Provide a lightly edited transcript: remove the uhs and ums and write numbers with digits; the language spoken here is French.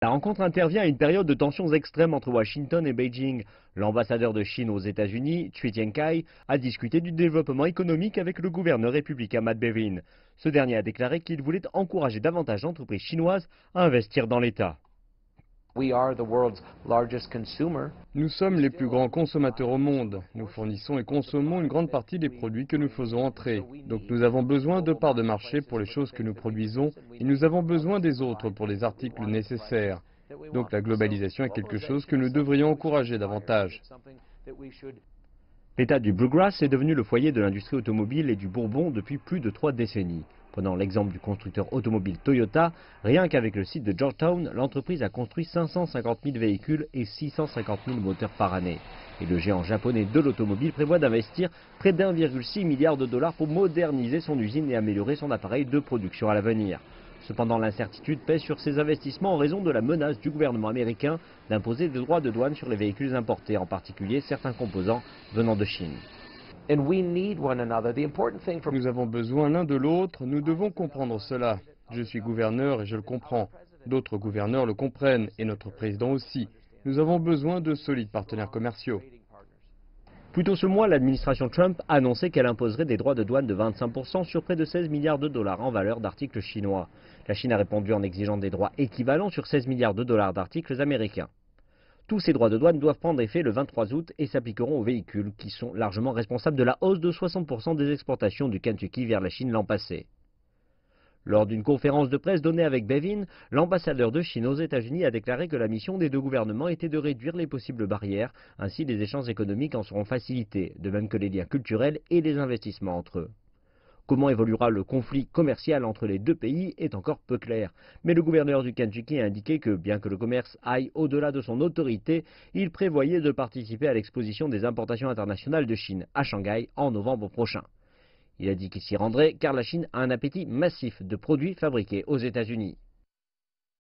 La rencontre intervient à une période de tensions extrêmes entre Washington et Beijing. L'ambassadeur de Chine aux États-Unis, Cui Jiankai, a discuté du développement économique avec le gouverneur républicain Matt Bevin. Ce dernier a déclaré qu'il voulait encourager davantage d'entreprises chinoises à investir dans l'État. Nous sommes les plus grands consommateurs au monde. Nous fournissons et consommons une grande partie des produits que nous faisons entrer. Donc nous avons besoin de parts de marché pour les choses que nous produisons et nous avons besoin des autres pour les articles nécessaires. Donc la globalisation est quelque chose que nous devrions encourager davantage. L'État du Bluegrass est devenu le foyer de l'industrie automobile et du Bourbon depuis plus de 3 décennies. Prenant l'exemple du constructeur automobile Toyota, rien qu'avec le site de Georgetown, l'entreprise a construit 550 000 véhicules et 650 000 moteurs par année. Et le géant japonais de l'automobile prévoit d'investir près d'1,6 milliard de dollars pour moderniser son usine et améliorer son appareil de production à l'avenir. Cependant, l'incertitude pèse sur ces investissements en raison de la menace du gouvernement américain d'imposer des droits de douane sur les véhicules importés, en particulier certains composants venant de Chine. Nous avons besoin l'un de l'autre, nous devons comprendre cela. Je suis gouverneur et je le comprends. D'autres gouverneurs le comprennent et notre président aussi. Nous avons besoin de solides partenaires commerciaux. Plus tôt ce mois, l'administration Trump a annoncé qu'elle imposerait des droits de douane de 25% sur près de 16 milliards de dollars en valeur d'articles chinois. La Chine a répondu en exigeant des droits équivalents sur 16 milliards de dollars d'articles américains. Tous ces droits de douane doivent prendre effet le 23 août et s'appliqueront aux véhicules qui sont largement responsables de la hausse de 60% des exportations du Kentucky vers la Chine l'an passé. Lors d'une conférence de presse donnée avec Bevin, l'ambassadeur de Chine aux États-Unis a déclaré que la mission des deux gouvernements était de réduire les possibles barrières, ainsi les échanges économiques en seront facilités, de même que les liens culturels et les investissements entre eux. Comment évoluera le conflit commercial entre les deux pays est encore peu clair. Mais le gouverneur du Kentucky a indiqué que, bien que le commerce aille au-delà de son autorité, il prévoyait de participer à l'exposition des importations internationales de Chine à Shanghai en novembre prochain. Il a dit qu'il s'y rendrait car la Chine a un appétit massif de produits fabriqués aux États-Unis.